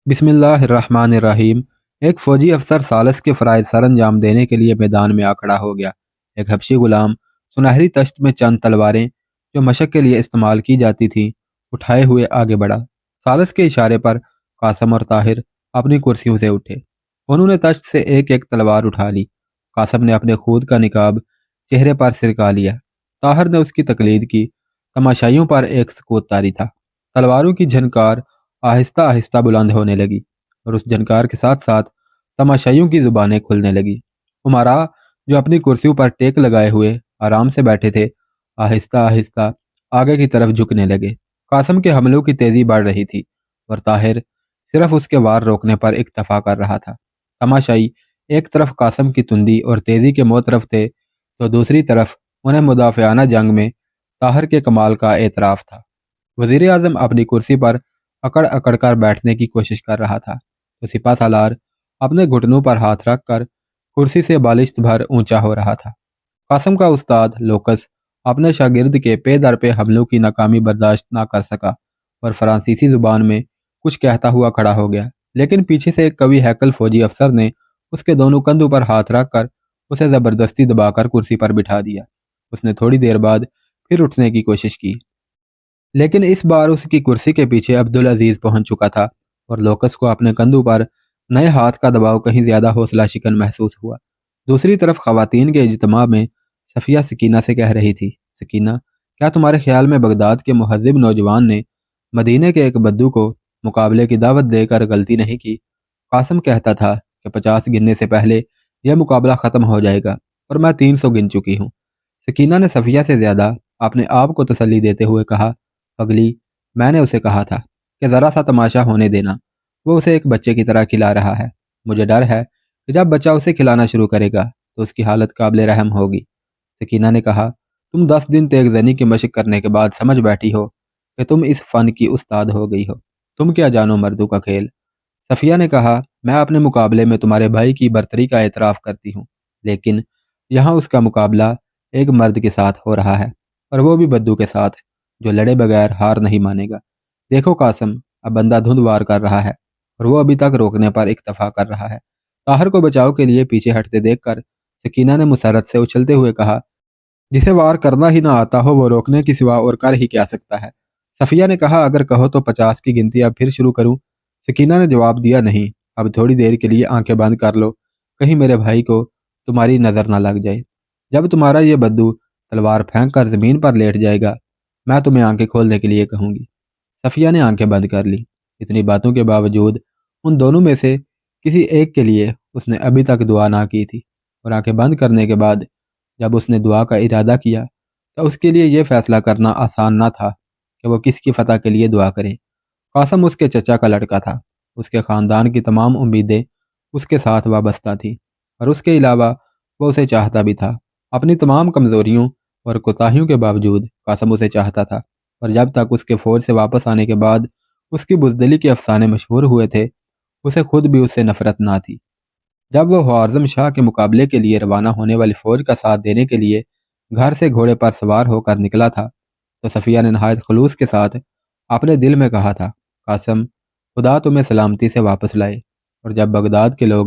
بسم اللہ الرحمن الرحیم۔ ایک فوجی افسر سالس کے فرائض سر انجام دینے کے لیے میدان میں آ کھڑا ہو گیا۔ ایک حبشی غلام سنہری تشت میں چند تلواریں جو مشق کے لیے استعمال کی جاتی تھیں اٹھائے ہوئے آگے بڑھا۔ سالس کے اشارے پر قاسم اور طاہر اپنی کرسیوں سے اٹھے۔ انہوں نے تشت سے ایک ایک تلوار اٹھا لی۔ قاسم نے اپنے خود کا نقاب چہرے پر سرکا لیا۔ طاہر نے اس کی تقلید کی۔ تماشائیوں پر ایک سکوت طاری تھا۔ تلواروں کی جھنکار آہستہ آہستہ بلند ہونے لگی اور اس جھنکار کے ساتھ ساتھ تماشائیوں کی زبانیں کھلنے لگی۔ امراء جو اپنی کرسیوں پر ٹیک لگائے ہوئے آرام سے بیٹھے تھے آہستہ آہستہ آگے کی طرف جھکنے لگے۔ قاسم کے حملوں کی تیزی بڑھ رہی تھی اور طاہر صرف اس کے وار روکنے پر اکتفا کر رہا تھا۔ تماشائی ایک طرف قاسم کی تندی اور تیزی کے معترف تھے تو دوسری طرف انہیں مدافعانہ جنگ میں طاہر کے کمال کا اعتراف تھا۔ وزیر اعظم اپنی کرسی پر اکڑ اکڑ کر بیٹھنے کی کوشش کر رہا تھا تو سپہ سالار اپنے گھٹنوں پر ہاتھ رکھ کر کرسی سے بالشت بھر اونچا ہو رہا تھا۔ قاسم کا استاد لوکس اپنے شاگرد کے پے در پہ حملوں کی ناکامی برداشت نہ کر سکا اور فرانسیسی زبان میں کچھ کہتا ہوا کھڑا ہو گیا، لیکن پیچھے سے ایک قوی ہیکل فوجی افسر نے اس کے دونوں کندھوں پر ہاتھ رکھ کر اسے زبردستی دبا کر کرسی پر بٹھا دیا۔ اس نے تھوڑی دیر بعد پھر اٹھنے کی کوشش کی، لیکن اس بار اس کی کرسی کے پیچھے عبدالعزیز پہنچ چکا تھا اور لوکس کو اپنے کندھوں پر نئے ہاتھ کا دباؤ کہیں زیادہ حوصلہ شکن محسوس ہوا۔ دوسری طرف خواتین کے اجتماع میں صفیہ سکینہ سے کہہ رہی تھی، سکینہ، کیا تمہارے خیال میں بغداد کے مہذب نوجوان نے مدینے کے ایک بدو کو مقابلے کی دعوت دے کر غلطی نہیں کی؟ قاسم کہتا تھا کہ 50 گننے سے پہلے یہ مقابلہ ختم ہو جائے گا اور میں 300 گن چکی ہوں۔ سکینہ نے صفیہ سے زیادہ اپنے آپ کو تسلی دیتے ہوئے کہا، پگلی، میں نے اسے کہا تھا کہ ذرا سا تماشا ہونے دینا، وہ اسے ایک بچے کی طرح کھلا رہا ہے۔ مجھے ڈر ہے کہ جب بچہ اسے کھلانا شروع کرے گا تو اس کی حالت قابل رحم ہوگی۔ سکینہ نے کہا، تم 10 دن تیغ زنی کی مشق کرنے کے بعد سمجھ بیٹھی ہو کہ تم اس فن کی استاد ہو گئی ہو، تم کیا جانو مردوں کا کھیل۔ صفیہ نے کہا، میں اپنے مقابلے میں تمہارے بھائی کی برتری کا اعتراف کرتی ہوں، لیکن یہاں اس کا مقابلہ ایک مرد کے ساتھ ہو رہا ہے، اور وہ بھی بدو کے ساتھ جو لڑے بغیر ہار نہیں مانے گا۔ دیکھو قاسم، اب بندہ دھند وار کر رہا ہے اور وہ ابھی تک روکنے پر اکتفا کر رہا ہے۔ طاہر کو بچاؤ کے لیے پیچھے ہٹتے دیکھ کر سکینہ نے مسرت سے اچھلتے ہوئے کہا، جسے وار کرنا ہی نہ آتا ہو وہ روکنے کی سوا اور کر ہی کیا سکتا ہے؟ صفیہ نے کہا، اگر کہو تو 50 کی گنتی اب پھر شروع کروں؟ سکینہ نے جواب دیا، نہیں، اب تھوڑی دیر کے لیے آنکھیں بند کر لو، کہیں میرے بھائی کو تمہاری نظر نہ لگ جائے۔ جب تمہارا یہ بدو تلوار پھینک کر زمین پر لیٹ جائے گا میں تمہیں آنکھیں کھولنے کے لیے کہوں گی۔ صفیہ نے آنکھیں بند کر لی۔ اتنی باتوں کے باوجود ان دونوں میں سے کسی ایک کے لیے اس نے ابھی تک دعا نہ کی تھی، اور آنکھیں بند کرنے کے بعد جب اس نے دعا کا ارادہ کیا تو اس کے لیے یہ فیصلہ کرنا آسان نہ تھا کہ وہ کس کی فتح کے لیے دعا کرے۔ قاسم اس کے چچا کا لڑکا تھا، اس کے خاندان کی تمام امیدیں اس کے ساتھ وابستہ تھیں، اور اس کے علاوہ وہ اسے چاہتا بھی تھا۔ اپنی تمام کمزوریوں اور کوتاہیوں کے باوجود قاسم اسے چاہتا تھا، اور جب تک اس کے فوج سے واپس آنے کے بعد اس کی بزدلی کے افسانے مشہور ہوئے تھے اسے خود بھی اس سے نفرت نہ تھی۔ جب وہ خوارزم شاہ کے مقابلے کے لیے روانہ ہونے والی فوج کا ساتھ دینے کے لیے گھر سے گھوڑے پر سوار ہو کر نکلا تھا تو صفیہ نے نہایت خلوص کے ساتھ اپنے دل میں کہا تھا، قاسم، خدا تمہیں سلامتی سے واپس لائے، اور جب بغداد کے لوگ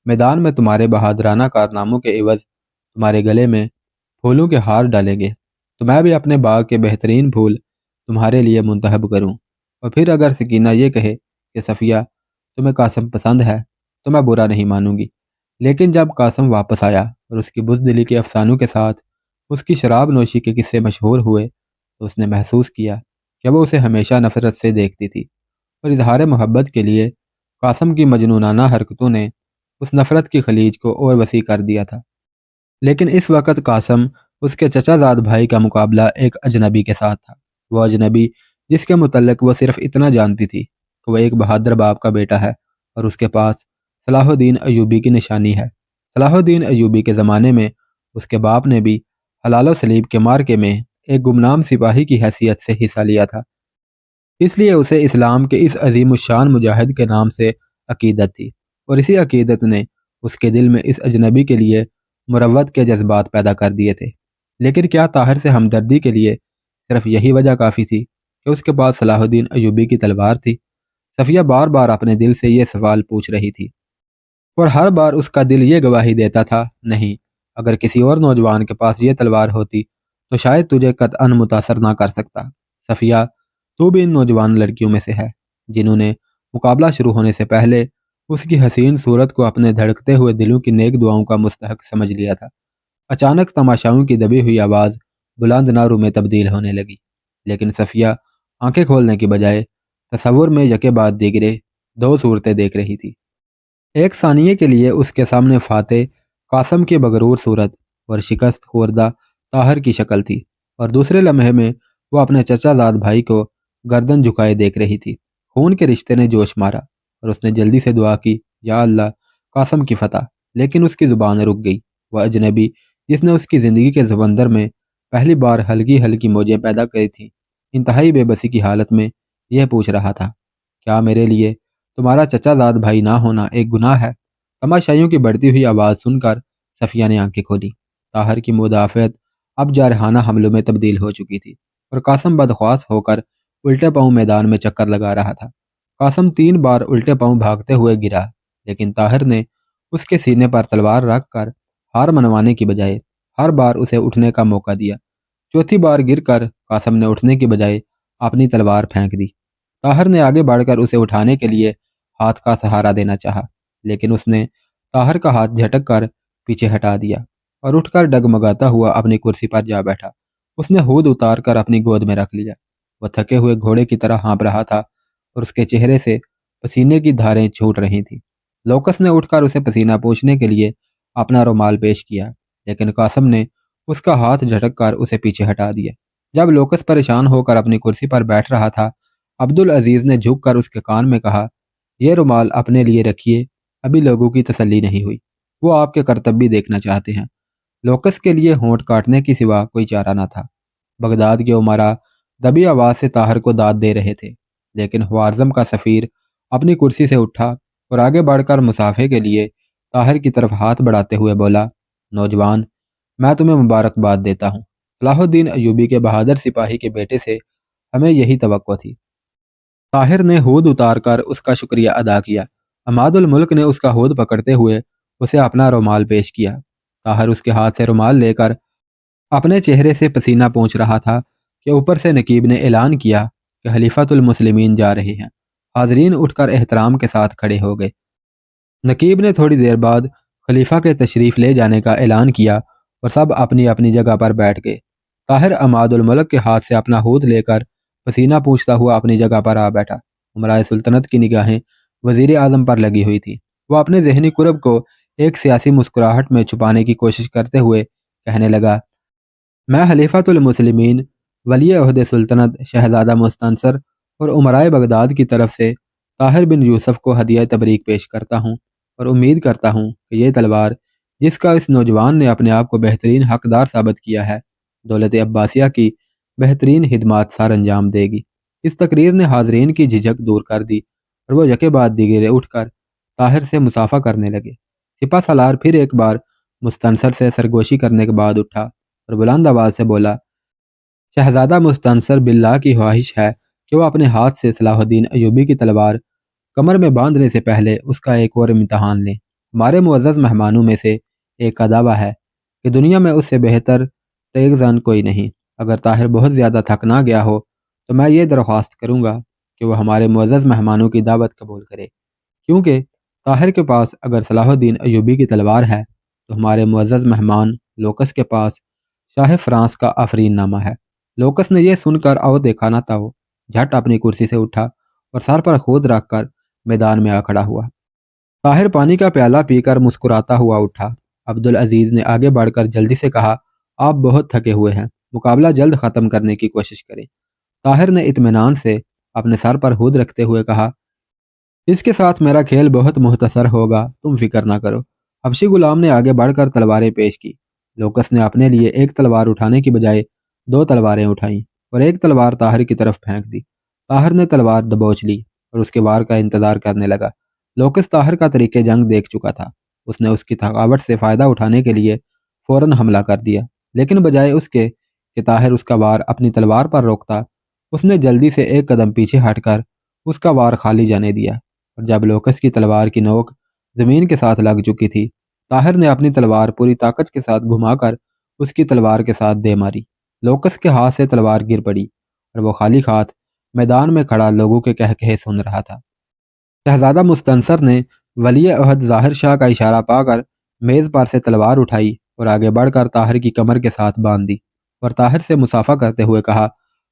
میدان میں تمہارے بہادرانہ کارناموں کے عوض تمہارے گلے میں پھولوں کے ہار ڈالیں گے تو میں بھی اپنے باغ کے بہترین پھول تمہارے لیے منتخب کروں۔ اور پھر اگر سکینہ یہ کہے کہ صفیہ، تمہیں قاسم پسند ہے تو میں برا نہیں مانوں گی۔ لیکن جب قاسم واپس آیا اور اس کی بزدلی کے افسانوں کے ساتھ اس کی شراب نوشی کے قصے مشہور ہوئے تو اس نے محسوس کیا کہ وہ اسے ہمیشہ نفرت سے دیکھتی تھی، اور اظہار محبت کے لیے قاسم کی مجنونانہ حرکتوں نے اس نفرت کی خلیج کو اور وسیع کر دیا تھا۔ لیکن اس وقت قاسم اس کے چچا زاد بھائی کا مقابلہ ایک اجنبی کے ساتھ تھا، وہ اجنبی جس کے متعلق وہ صرف اتنا جانتی تھی کہ وہ ایک بہادر باپ کا بیٹا ہے اور اس کے پاس صلاح الدین ایوبی کی نشانی ہے۔ صلاح الدین ایوبی کے زمانے میں اس کے باپ نے بھی حلال و صلیب کے معرکے میں ایک گمنام سپاہی کی حیثیت سے حصہ لیا تھا، اس لیے اسے اسلام کے اس عظیم الشان مجاہد کے نام سے عقیدت تھی، اور اسی عقیدت نے اس کے دل میں اس اجنبی کے لیے مروت کے جذبات پیدا کر دیے تھے۔ لیکن کیا طاہر سے ہمدردی کے لیے صرف یہی وجہ کافی تھی کہ اس کے پاس صلاح الدین ایوبی کی تلوار تھی؟ صفیہ بار بار اپنے دل سے یہ سوال پوچھ رہی تھی، اور ہر بار اس کا دل یہ گواہی دیتا تھا، نہیں، اگر کسی اور نوجوان کے پاس یہ تلوار ہوتی تو شاید تجھے قطعاً متاثر نہ کر سکتا۔ صفیہ، تو بھی ان نوجوان لڑکیوں میں سے ہے جنہوں نے مقابلہ شروع ہونے سے پہلے اس کی حسین صورت کو اپنے دھڑکتے ہوئے دلوں کی نیک دعاؤں کا مستحق سمجھ لیا تھا۔ اچانک تماشائیوں کی دبی ہوئی آواز بلند ناروں میں تبدیل ہونے لگی، لیکن صفیہ آنکھیں کھولنے کی بجائے تصور میں یکے بعد دیگرے دو صورتیں دیکھ رہی تھی۔ ایک ثانیے کے لیے اس کے سامنے فاتح قاسم کی مغرور صورت اور شکست خوردہ طاہر کی شکل تھی، اور دوسرے لمحے میں وہ اپنے چچا زاد بھائی کو گردن جھکائے دیکھ رہی تھی۔ خون کے رشتے نے جوش مارا اور اس نے جلدی سے دعا کی، یا اللہ، قاسم کی فتح۔ لیکن اس کی زبان رک گئی۔ وہ اجنبی جس نے اس کی زندگی کے سمندر میں پہلی بار ہلکی ہلکی موجیں پیدا کی تھیں، انتہائی بے بسی کی حالت میں یہ پوچھ رہا تھا، کیا میرے لیے تمہارا چچا زاد بھائی نہ ہونا ایک گناہ ہے؟ تماشائیوں کی بڑھتی ہوئی آواز سن کر صفیہ نے آنکھیں کھولی۔ طاہر کی مدافعت اب جارحانہ حملوں میں تبدیل ہو چکی تھی، اور قاسم بدخواست ہو کر الٹے پاؤں میدان میں چکر لگا رہا تھا۔ قاسم 3 بار الٹے پاؤں بھاگتے ہوئے گرا، لیکن طاہر نے اس کے سینے پر تلوار رکھ کر ہار منوانے کی بجائے ہر بار اسے اٹھنے کا موقع دیا۔ چوتھی بار گر کر قاسم نے اٹھنے کی بجائے اپنی تلوار پھینک دی۔ طاہر نے آگے بڑھ کر اسے اٹھانے کے لیے ہاتھ کا سہارا دینا چاہا، لیکن اس نے طاہر کا ہاتھ جھٹک کر پیچھے ہٹا دیا اور اٹھ کر ڈگمگاتا ہوا اپنی کرسی پر جا بیٹھا۔ اس نے ہود اتار کر اپنی گود میں رکھ لیا۔ وہ تھکے ہوئے گھوڑے کی طرح ہانپ رہا تھا اور اس کے چہرے سے پسینے کی دھاریں چھوٹ رہی تھیں۔ لوکس نے اٹھ کر اسے پسینہ پوچھنے کے لیے اپنا رومال پیش کیا، لیکن قاسم نے اس کا ہاتھ جھٹک کر اسے پیچھے ہٹا دیا۔ جب لوکس پریشان ہو کر اپنی کرسی پر بیٹھ رہا تھا، عبدالعزیز نے جھک کر اس کے کان میں کہا، یہ رومال اپنے لیے رکھیے، ابھی لوگوں کی تسلی نہیں ہوئی، وہ آپ کے کرتب بھی دیکھنا چاہتے ہیں۔ لوکس کے لیے ہونٹ کاٹنے کی سوا کوئی چارہ نہ تھا۔ بغداد کے امراء دبی آواز سے طاہر کو داد دے رہے تھے، لیکن خوارزم کا سفیر اپنی کرسی سے اٹھا اور آگے بڑھ کر مصافحے کے لیے طاہر کی طرف ہاتھ بڑھاتے ہوئے بولا، نوجوان، میں تمہیں مبارکباد دیتا ہوں۔ صلاح الدین ایوبی کے بہادر سپاہی کے بیٹے سے ہمیں یہی توقع تھی۔ طاہر نے ہود اتار کر اس کا شکریہ ادا کیا۔ عماد الملک نے اس کا ہود پکڑتے ہوئے اسے اپنا رومال پیش کیا۔ طاہر اس کے ہاتھ سے رومال لے کر اپنے چہرے سے پسینہ پونچھ رہا تھا کہ اوپر سے نقیب نے اعلان کیا کہ خلیفۃ المسلمین جا رہے ہیں۔ حاضرین اٹھ کر احترام کے ساتھ کھڑے ہو گئے۔ نقیب نے تھوڑی دیر بعد خلیفہ کے تشریف لے جانے کا اعلان کیا اور سب اپنی اپنی جگہ پر بیٹھ گئے۔ طاہر عماد الملک کے ہاتھ سے اپنا ہود لے کر پسینہ پوچھتا ہوا اپنی جگہ پر آ بیٹھا۔ امرائے سلطنت کی نگاہیں وزیر اعظم پر لگی ہوئی تھی۔ وہ اپنے ذہنی کرب کو ایک سیاسی مسکراہٹ میں چھپانے کی کوشش کرتے ہوئے کہنے لگا، میں خلیفۃ المسلمین ولی عہد سلطنت شہزادہ مستنصر اور امرائے بغداد کی طرف سے طاہر بن یوسف کو ہدیہ تبریک پیش کرتا ہوں، اور امید کرتا ہوں کہ یہ تلوار جس کا اس نوجوان نے اپنے آپ کو بہترین حقدار ثابت کیا ہے، دولت عباسیہ کی بہترین خدمات سر انجام دے گی۔ اس تقریر نے حاضرین کی جھجک دور کر دی اور وہ یکے بعد دیگرے اٹھ کر طاہر سے مصافحہ کرنے لگے۔ سپہ سالار پھر ایک بار مستنصر سے سرگوشی کرنے کے بعد اٹھا اور بلند آواز سے بولا، شہزادہ مستنصر باللہ کی خواہش ہے کہ وہ اپنے ہاتھ سے صلاح الدین ایوبی کی تلوار کمر میں باندھنے سے پہلے اس کا ایک اور امتحان لیں۔ ہمارے معزز مہمانوں میں سے ایک کا دعویٰ ہے کہ دنیا میں اس سے بہتر تیغ زن کوئی نہیں۔ اگر طاہر بہت زیادہ تھک نہ گیا ہو تو میں یہ درخواست کروں گا کہ وہ ہمارے معزز مہمانوں کی دعوت قبول کرے، کیونکہ طاہر کے پاس اگر صلاح الدین ایوبی کی تلوار ہے تو ہمارے معزز مہمان لوکس کے پاس شاہ فرانس کا آفرین نامہ ہے۔ لوکس نے یہ سن کر او دیکھا نہ تھا، جھٹ اپنی کرسی سے اٹھا اور سر پر خود رکھ کر میدان میں آ کھڑا ہوا۔ طاہر پانی کا پیالہ پی کر مسکراتا ہوا اٹھا۔ عبدالعزیز نے آگے بڑھ کر جلدی سے کہا، آپ بہت تھکے ہوئے ہیں، مقابلہ جلد ختم کرنے کی کوشش کریں۔ طاہر نے اطمینان سے اپنے سر پر ہود رکھتے ہوئے کہا، اس کے ساتھ میرا کھیل بہت مختصر ہوگا، تم فکر نہ کرو۔ حبشی غلام نے آگے بڑھ کر تلواریں پیش کی۔ لوکس نے اپنے لیے ایک تلوار اٹھانے کی بجائے 2 تلواریں اٹھائیں اور ایک تلوار طاہر کی طرف پھینک دی۔ طاہر نے تلوار دبوچ لی اور اس کے وار کا انتظار کرنے لگا۔ لوکس طاہر کا طریقہ جنگ دیکھ چکا تھا۔ اس نے اس کی تھکاوٹ سے فائدہ اٹھانے کے لیے فوراً حملہ کر دیا، لیکن بجائے اس کے کہ طاہر اس کا وار اپنی تلوار پر روکتا، اس نے جلدی سے ایک قدم پیچھے ہٹ کر اس کا وار خالی جانے دیا، اور جب لوکس کی تلوار کی نوک زمین کے ساتھ لگ چکی تھی، طاہر نے اپنی تلوار پوری طاقت کے ساتھ گھما کر اس کی تلوار کے ساتھ دے ماری۔ لوکس کے ہاتھ سے تلوار گر پڑی اور وہ خالی ہاتھ میدان میں کھڑا لوگوں کے کہے سن رہا تھا۔ شہزادہ مستنصر نے ولی عہد ظاہر شاہ کا اشارہ پا کر میز پر سے تلوار اٹھائی اور آگے بڑھ کر طاہر کی کمر کے ساتھ باندھ دی، اور طاہر سے مصافحہ کرتے ہوئے کہا،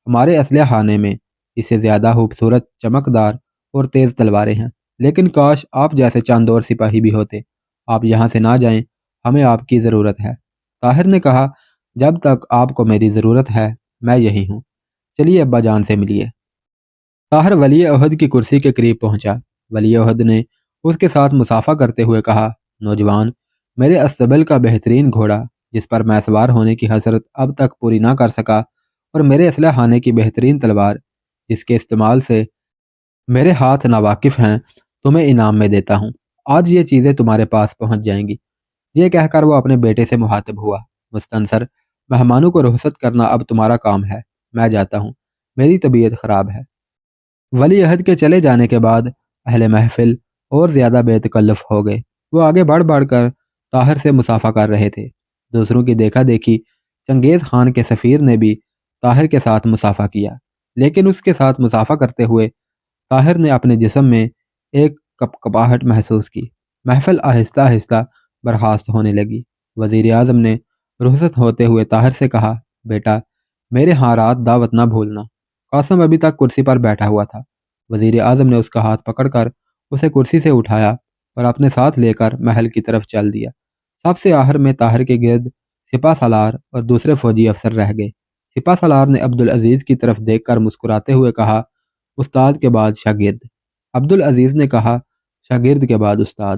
ہمارے اسلحہ خانے میں اس سے زیادہ خوبصورت، چمکدار اور تیز تلواریں ہیں، لیکن کاش آپ جیسے چند اور سپاہی بھی ہوتے۔ آپ یہاں سے نہ جائیں، ہمیں آپ کی ضرورت ہے۔ طاہر نے کہا، جب تک آپ کو میری ضرورت ہے میں یہی ہوں، چلیے ابا جان سے ملیے۔ طاہر ولی عہد کی کرسی کے قریب پہنچا۔ ولی عہد نے اس کے ساتھ مصافحہ کرتے ہوئے کہا، نوجوان، میرے استبل کا بہترین گھوڑا جس پر میں سوار ہونے کی حسرت اب تک پوری نہ کر سکا، اور میرے اسلحہ خانے کی بہترین تلوار جس کے استعمال سے میرے ہاتھ ناواقف ہیں، تمہیں انعام میں دیتا ہوں۔ آج یہ چیزیں تمہارے پاس پہنچ جائیں گی۔ یہ کہہ کر وہ اپنے بیٹے سے مخاطب ہوا، مستنصر، مہمانوں کو رخصت کرنا اب تمہارا کام ہے، میں جاتا ہوں، میری طبیعت خراب ہے۔ ولی عہد کے چلے جانے کے بعد اہل محفل اور زیادہ بے تکلف ہو گئے۔ وہ آگے بڑھ بڑھ کر طاہر سے مصافحہ کر رہے تھے۔ دوسروں کی دیکھا دیکھی چنگیز خان کے سفیر نے بھی طاہر کے ساتھ مصافحہ کیا، لیکن اس کے ساتھ مصافحہ کرتے ہوئے طاہر نے اپنے جسم میں ایک کپکپاہٹ محسوس کی۔ محفل آہستہ آہستہ برخاست ہونے لگی۔ وزیر اعظم نے رخصت ہوتے ہوئے طاہر سے کہا، بیٹا، میرے ہاں رات دعوت نہ بھولنا۔ قاسم ابھی تک کرسی پر بیٹھا ہوا تھا۔ وزیر اعظم نے اس کا ہاتھ پکڑ کر اسے کرسی سے اٹھایا اور اپنے ساتھ لے کر محل کی طرف چل دیا۔ سب سے آخر میں طاہر کے گرد سپہ سالار اور دوسرے فوجی افسر رہ گئے۔ سپہ سالار نے عبدالعزیز کی طرف دیکھ کر مسکراتے ہوئے کہا، استاد کے بعد شاگرد۔ عبدالعزیز نے کہا، شاگرد کے بعد استاد۔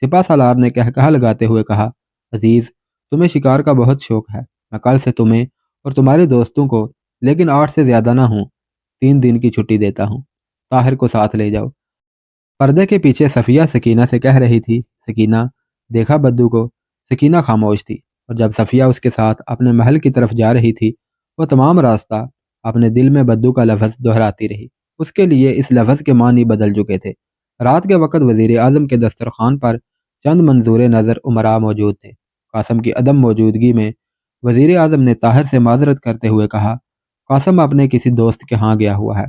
سپہ سالار نے کہا لگاتے ہوئے کہا، عزیز، تمہیں شکار کا بہت شوق ہے، میں کل سے تمہیں اور تمہارے دوستوں کو، لیکن 8 سے زیادہ نہ ہوں، 3 دن کی چھٹی دیتا ہوں۔ طاہر کو ساتھ لے جاؤ۔ پردے کے پیچھے صفیہ سکینہ سے کہہ رہی تھی، سکینہ، دیکھا بدو کو؟ سکینہ خاموش تھی، اور جب صفیہ اس کے ساتھ اپنے محل کی طرف جا رہی تھی، وہ تمام راستہ اپنے دل میں بدو کا لفظ دہراتی رہی۔ اس کے لیے اس لفظ کے معنی بدل چکے تھے۔ رات کے وقت وزیر اعظم کے دسترخوان پر چند منظور نظر امراء موجود تھے۔ قاسم کی عدم موجودگی میں وزیر اعظم نے طاہر سے معذرت کرتے ہوئے کہا، قاسم اپنے کسی دوست کے ہاں گیا ہوا ہے،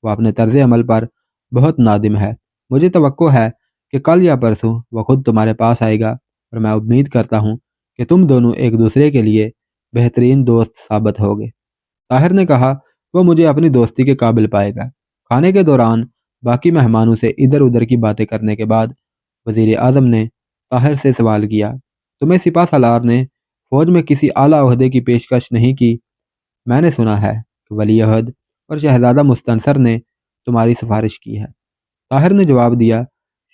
وہ اپنے طرز عمل پر بہت نادم ہے۔ مجھے توقع ہے کہ کل یا پرسوں وہ خود تمہارے پاس آئے گا، اور میں امید کرتا ہوں کہ تم دونوں ایک دوسرے کے لیے بہترین دوست ثابت ہوگے۔ طاہر نے کہا، وہ مجھے اپنی دوستی کے قابل پائے گا۔ کھانے کے دوران باقی مہمانوں سے ادھر ادھر کی باتیں کرنے کے بعد وزیر اعظم نے طاہر سے سوال کیا، تمہیں سپہ سالار نے فوج میں کسی اعلیٰ عہدے کی پیشکش نہیں کی؟ میں نے سنا ہے کہ ولی عہد اور شہزادہ مستنصر نے تمہاری سفارش کی ہے۔ طاہر نے جواب دیا،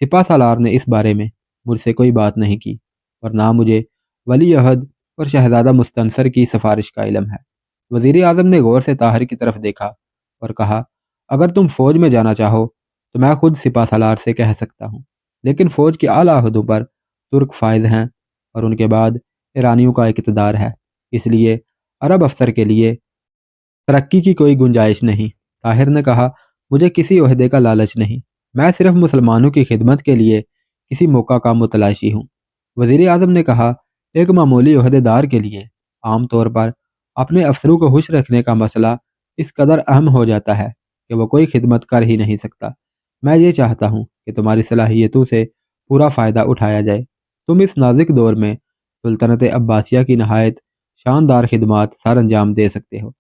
سپہ سالار نے اس بارے میں مجھ سے کوئی بات نہیں کی، اور نہ مجھے ولی عہد اور شہزادہ مستنصر کی سفارش کا علم ہے۔ وزیر اعظم نے غور سے طاہر کی طرف دیکھا اور کہا، اگر تم فوج میں جانا چاہو تو میں خود سپہ سالار سے کہہ سکتا ہوں، لیکن فوج کے اعلیٰ عہدوں پر ترک فائز ہیں، اور ان کے بعد ایرانیوں کا اقتدار ہے، اس لیے عرب افسر کے لیے ترقی کی کوئی گنجائش نہیں۔ طاہر نے کہا، مجھے کسی عہدے کا لالچ نہیں، میں صرف مسلمانوں کی خدمت کے لیے کسی موقع کا متلاشی ہوں۔ وزیر اعظم نے کہا، ایک معمولی عہدے دار کے لیے عام طور پر اپنے افسروں کو خوش رکھنے کا مسئلہ اس قدر اہم ہو جاتا ہے کہ وہ کوئی خدمت کر ہی نہیں سکتا۔ میں یہ چاہتا ہوں کہ تمہاری صلاحیتوں سے پورا فائدہ اٹھایا جائے۔ تم اس نازک دور میں سلطنت عباسیہ کی نہایت شاندار خدمات سر انجام دے سکتے ہو۔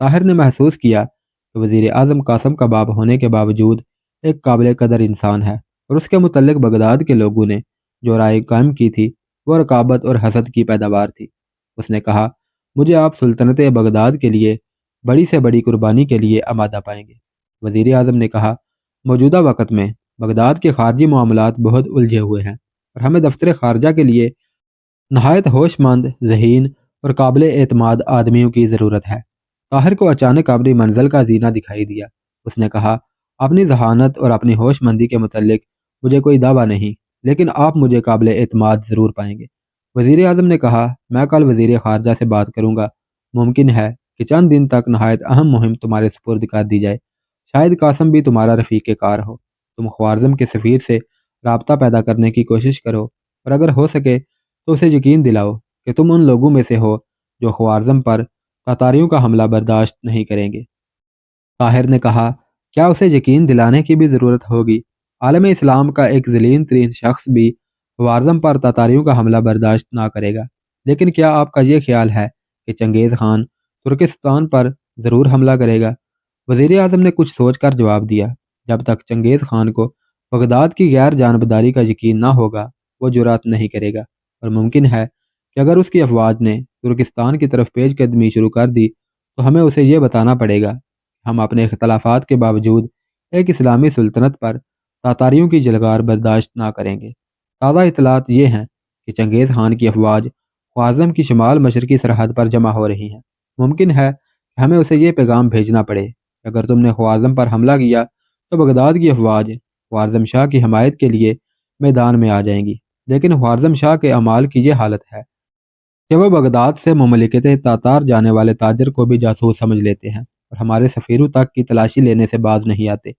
طاہر نے محسوس کیا کہ وزیر اعظم قاسم کا باپ ہونے کے باوجود ایک قابل قدر انسان ہے، اور اس کے متعلق بغداد کے لوگوں نے جو رائے قائم کی تھی وہ رقابت اور حسد کی پیداوار تھی۔ اس نے کہا، مجھے آپ سلطنت بغداد کے لیے بڑی سے بڑی قربانی کے لیے آمادہ پائیں گے۔ وزیر اعظم نے کہا، موجودہ وقت میں بغداد کے خارجی معاملات بہت الجھے ہوئے ہیں، اور ہمیں دفتر خارجہ کے لیے نہایت ہوش مند، ذہین اور قابل اعتماد آدمیوں کی ضرورت ہے۔ طاہر کو اچانک اپنی منزل کا زینہ دکھائی دیا۔ اس نے کہا، اپنی ذہانت اور اپنی ہوش مندی کے متعلق مجھے کوئی دعویٰ نہیں، لیکن آپ مجھے قابل اعتماد ضرور پائیں گے۔ وزیر اعظم نے کہا، میں کل وزیر خارجہ سے بات کروں گا، ممکن ہے کہ چند دن تک نہایت اہم مہم تمہارے سپرد کر دی جائے۔ شاید قاسم بھی تمہارا رفیق کار ہو۔ تم خوارزم کے سفیر سے رابطہ پیدا کرنے کی کوشش کرو، اور اگر ہو سکے تو اسے یقین دلاؤ کہ تم ان لوگوں میں سے ہو جو خوارزم پر تاتاریوں کا حملہ برداشت نہیں کریں گے۔ طاہر نے کہا، کیا اسے یقین دلانے کی بھی ضرورت ہوگی؟ عالم اسلام کا ایک ذلیل ترین شخص بھی خوارزم پر تاتاریوں کا حملہ برداشت نہ کرے گا، لیکن کیا آپ کا یہ خیال ہے کہ چنگیز خان ترکستان پر ضرور حملہ کرے گا؟ وزیر اعظم نے کچھ سوچ کر جواب دیا، جب تک چنگیز خان کو بغداد کی غیر جانبداری کا یقین نہ ہوگا وہ جرأت نہیں کرے گا، اور ممکن ہے کہ اگر اس کی افواج نے ترکستان کی طرف پیش قدمی شروع کر دی تو ہمیں اسے یہ بتانا پڑے گا کہ ہم اپنے اختلافات کے باوجود ایک اسلامی سلطنت پر تاتاریوں کی جلگار برداشت نہ کریں گے۔ تازہ اطلاعات یہ ہیں کہ چنگیز خان کی افواج خوارزم کی شمال مشرقی سرحد پر جمع ہو رہی ہیں۔ ممکن ہے کہ ہمیں اسے یہ پیغام بھیجنا پڑے کہ اگر تم نے خوارزم پر حملہ کیا تو بغداد کی افواج خوارزم شاہ کی حمایت کے لیے میدان میں آ جائیں گی، لیکن خوارزم شاہ کے اعمال کی یہ حالت ہے کہ وہ بغداد سے مملکت تاتار جانے والے تاجر کو بھی جاسوس سمجھ لیتے ہیں اور ہمارے سفیروں تک کی تلاشی لینے سے باز نہیں آتے،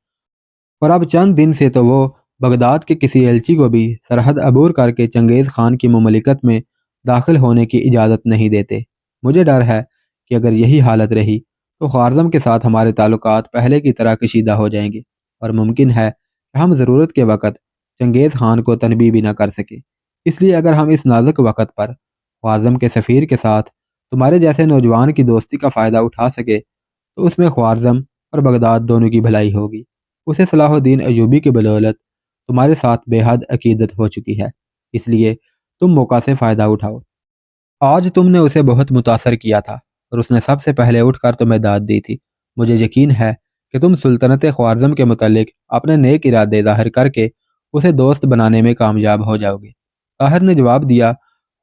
اور اب چند دن سے تو وہ بغداد کے کسی ایلچی کو بھی سرحد عبور کر کے چنگیز خان کی مملکت میں داخل ہونے کی اجازت نہیں دیتے۔ مجھے ڈر ہے کہ اگر یہی حالت رہی تو خوارزم کے ساتھ ہمارے تعلقات پہلے کی طرح کشیدہ ہو جائیں گے، اور ممکن ہے کہ ہم ضرورت کے وقت چنگیز خان کو تنبیہ بھی نہ کر سکیں۔ اس لیے اگر ہم اس نازک وقت پر خوارزم کے سفیر کے ساتھ تمہارے جیسے نوجوان کی دوستی کا فائدہ اٹھا سکے تو اس میں خوارزم اور بغداد دونوں کی بھلائی ہوگی۔ اسے صلاح الدین ایوبی کی بدولت تمہارے ساتھ بے حد عقیدت ہو چکی ہے، اس لیے تم موقع سے فائدہ اٹھاؤ۔ آج تم نے اسے بہت متاثر کیا تھا اور اس نے سب سے پہلے اٹھ کر تمہیں داد دی تھی۔ مجھے یقین ہے کہ تم سلطنت خوارزم کے متعلق اپنے نیک ارادے ظاہر کر کے اسے دوست بنانے میں کامیاب ہو جاؤ گے۔ طاہر نے جواب دیا،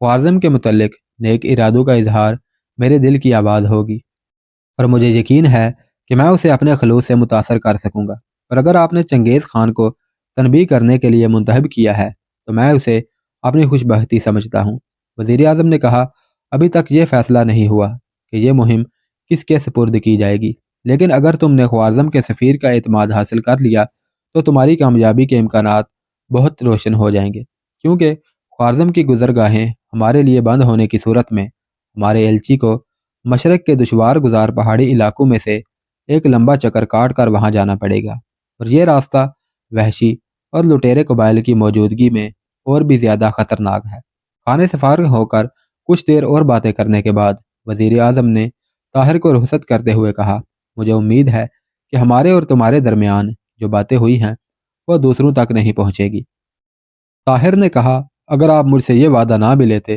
خوارزم کے متعلق نیک ارادوں کا اظہار میرے دل کی آواز ہوگی، اور مجھے یقین ہے کہ میں اسے اپنے خلوص سے متاثر کر سکوں گا، اور اگر آپ نے چنگیز خان کو تنبیہ کرنے کے لیے منتخب کیا ہے تو میں اسے اپنی خوش بختی سمجھتا ہوں۔ وزیر اعظم نے کہا، ابھی تک یہ فیصلہ نہیں ہوا کہ یہ مہم کس کے سپرد کی جائے گی، لیکن اگر تم نے خوارزم کے سفیر کا اعتماد حاصل کر لیا تو تمہاری کامیابی کے امکانات بہت روشن ہو جائیں گے، کیونکہ خوارزم کی گزرگاہیں ہمارے لیے بند ہونے کی صورت میں ہمارے ایلچی کو مشرق کے دشوار گزار پہاڑی علاقوں میں سے ایک لمبا چکر کاٹ کر وہاں جانا پڑے گا، اور یہ راستہ وحشی اور لٹیرے قبائل کی موجودگی میں اور بھی زیادہ خطرناک ہے۔ خانے سے فارغ ہو کر کچھ دیر اور باتیں کرنے کے بعد وزیر اعظم نے طاہر کو رخصت کرتے ہوئے کہا، مجھے امید ہے کہ ہمارے اور تمہارے درمیان جو باتیں ہوئی ہیں وہ دوسروں تک نہیں پہنچے گی۔ طاہر نے کہا، اگر آپ مجھ سے یہ وعدہ نہ بھی لیتے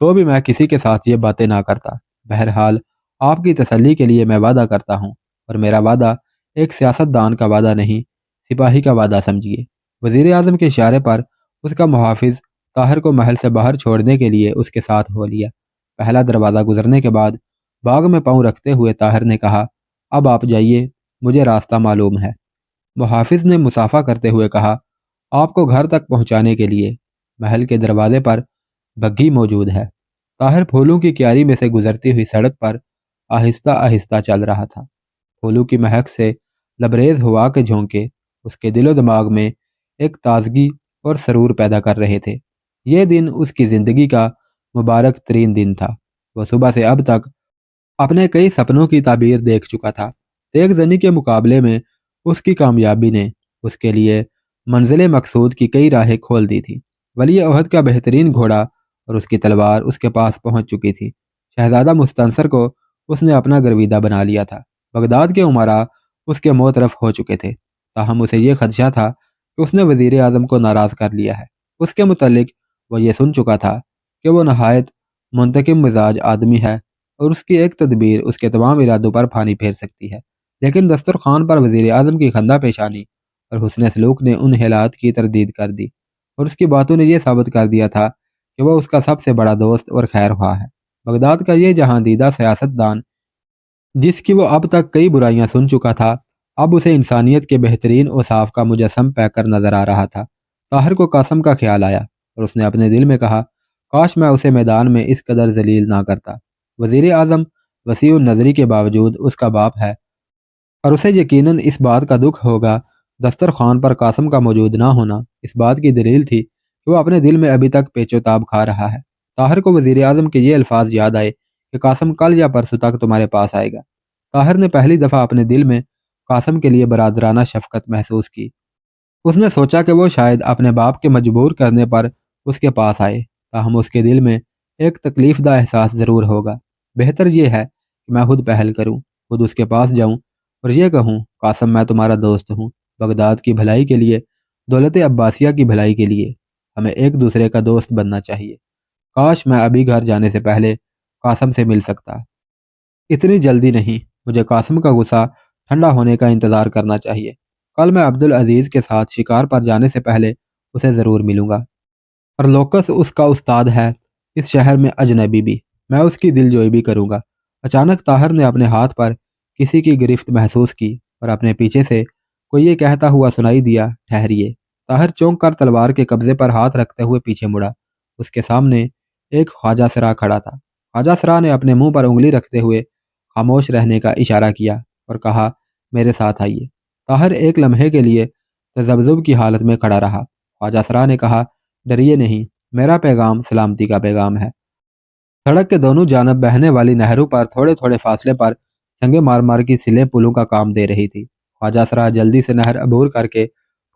تو بھی میں کسی کے ساتھ یہ باتیں نہ کرتا۔ بہرحال آپ کی تسلی کے لیے میں وعدہ کرتا ہوں، اور میرا وعدہ ایک سیاست دان کا وعدہ نہیں، سپاہی کا وعدہ سمجھیے۔ وزیر اعظم کے اشارے پر اس کا محافظ طاہر کو محل سے باہر چھوڑنے کے لیے اس کے ساتھ ہو لیا۔ پہلا دروازہ گزرنے کے بعد باغ میں پاؤں رکھتے ہوئے طاہر نے کہا، اب آپ جائیے، مجھے راستہ معلوم ہے۔ محافظ نے مصافحہ کرتے ہوئے کہا، آپ کو گھر تک پہنچانے کے لیے محل کے دروازے پر بگھی موجود ہے۔ طاہر پھولوں کی کیاری میں سے گزرتی ہوئی سڑک پر آہستہ آہستہ چل رہا تھا۔ پھولوں کی مہک سے لبریز ہوا کے جھونکے اس کے دل و دماغ میں ایک تازگی اور سرور پیدا کر رہے تھے۔ یہ دن اس کی زندگی کا مبارک ترین دن تھا۔ وہ صبح سے اب تک اپنے کئی سپنوں کی تعبیر دیکھ چکا تھا۔ تیغ زنی کے مقابلے میں اس کی کامیابی نے اس کے لیے منزل مقصود کی کئی راہیں کھول دی تھی۔ ولی عہد کا بہترین گھوڑا اور اس کی تلوار اس کے پاس پہنچ چکی تھی۔ شہزادہ مستنصر کو اس نے اپنا گرویدہ بنا لیا تھا۔ بغداد کے امراء اس کے موطرف ہو چکے تھے، تاہم اسے یہ خدشہ تھا کہ اس نے وزیر اعظم کو ناراض کر لیا ہے۔ اس کے متعلق وہ یہ سن چکا تھا کہ وہ نہایت منتقم مزاج آدمی ہے اور اس کی ایک تدبیر اس کے تمام ارادوں پر پھانی پھیر سکتی ہے، لیکن دسترخوان پر وزیر اعظم کی خندہ پیشانی اور حسن سلوک نے ان حالات کی تردید کر دی، اور اس کی باتوں نے یہ ثابت کر دیا تھا کہ وہ اس کا سب سے بڑا دوست اور خیر خواہ ہے۔ بغداد کا یہ جہاں دیدہ سیاست دان، جس کی وہ اب تک کئی برائیاں سن چکا تھا، اب اسے انسانیت کے بہترین اوصاف کا مجسم پہ کر نظر آ رہا تھا۔ طاہر کو قاسم کا خیال آیا اور اس نے اپنے دل میں کہا، کاش میں اسے میدان میں اس قدر ذلیل نہ کرتا۔ وزیر اعظم وسیع النظری کے باوجود اس کا باپ ہے، اور اسے یقیناً اس بات کا دکھ ہوگا دسترخوان پر قاسم کا موجود نہ ہونا اس بات کی دلیل تھی کہ وہ اپنے دل میں ابھی تک پیچ و تاب کھا رہا ہے۔ طاہر کو وزیر اعظم کے یہ الفاظ یاد آئے کہ قاسم کل یا پرسوں تک تمہارے پاس آئے گا۔ طاہر نے پہلی دفعہ اپنے دل میں قاسم کے لیے برادرانہ شفقت محسوس کی۔ اس نے سوچا کہ وہ شاید اپنے باپ کے مجبور کرنے پر اس کے پاس آئے، تاہم اس کے دل میں ایک تکلیف دہ احساس ضرور ہوگا۔ بہتر یہ ہے کہ میں خود پہل کروں، خود اس کے پاس جاؤں اور یہ کہوں، قاسم میں تمہارا دوست ہوں، بغداد کی بھلائی کے لیے، دولت عباسیہ کی بھلائی کے لیے ہمیں ایک دوسرے کا دوست بننا چاہیے۔ کاش میں ابھی گھر جانے سے پہلے قاسم سے مل سکتا۔ اتنی جلدی نہیں، مجھے قاسم کا غصہ ٹھنڈا ہونے کا انتظار کرنا چاہیے۔ کل میں عبدالعزیز کے ساتھ شکار پر جانے سے پہلے اسے ضرور ملوں گا۔ اور لوکس اس کا استاد ہے، اس شہر میں اجنبی بھی، میں اس کی دل جوئی بھی کروں گا۔ اچانک طاہر نے اپنے ہاتھ پر کسی کی گرفت محسوس کی اور اپنے پیچھے سے کوئی یہ کہتا ہوا سنائی دیا، ٹھہریے۔ طاہر چونک کر تلوار کے قبضے پر ہاتھ رکھتے ہوئے پیچھے مڑا۔ اس کے سامنے ایک خواجہ سرا کھڑا تھا۔ خواجہ سرا نے اپنے منہ پر انگلی رکھتے ہوئے خاموش رہنے کا اشارہ کیا اور کہا، میرے ساتھ آئیے۔ طاہر ایک لمحے کے لیے تذبذب کی حالت میں کھڑا رہا۔ خواجہ سرا نے کہا، ڈریے نہیں، میرا پیغام سلامتی کا پیغام ہے۔ سڑک کے دونوں جانب بہنے والی نہروں پر تھوڑے تھوڑے فاصلے پر سنگے مار مار کی سلیں پلوں کا کام دے رہی تھی۔ خواجہ سرا جلدی سے نہر عبور کر کے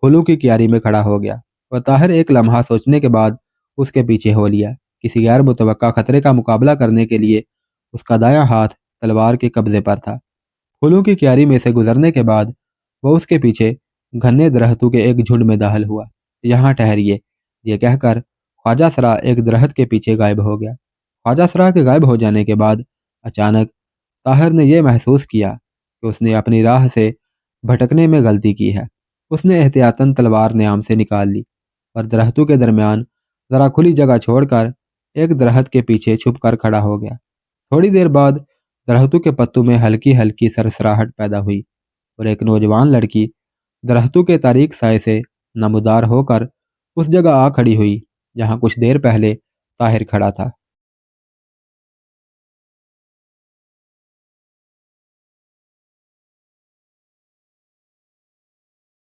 پھولوں کی کیاری میں کھڑا ہو گیا اور طاہر ایک لمحہ سوچنے کے بعد اس کے پیچھے ہو لیا۔ کسی غیر متوقع خطرے کا مقابلہ کرنے کے لیے اس کا دایاں ہاتھ تلوار کے قبضے پر تھا۔ پھولوں کی کیاری میں سے گزرنے کے بعد وہ اس کے پیچھے گھنے درختوں کے ایک جھنڈ میں داخل ہوا۔ یہاں ٹھہریے، یہ کہہ کر خواجہ سرا ایک درخت کے پیچھے غائب ہو گیا۔ خواجہ سرا کے غائب ہو جانے کے بعد اچانک طاہر نے یہ محسوس کیا کہ اس نے اپنی راہ سے بھٹکنے میں غلطی کی ہے۔ اس نے احتیاطاً تلوار نیام سے نکال لی اور درختوں کے درمیان ذرا کھلی جگہ چھوڑ کر ایک درخت کے پیچھے چھپ کر کھڑا ہو گیا۔ تھوڑی دیر بعد درختوں کے پتوں میں ہلکی ہلکی سرسراہٹ پیدا ہوئی اور ایک نوجوان لڑکی درختوں کے تاریک سائے سے نمودار ہو کر اس جگہ آ کھڑی ہوئی جہاں کچھ دیر پہلے طاہر کھڑا تھا۔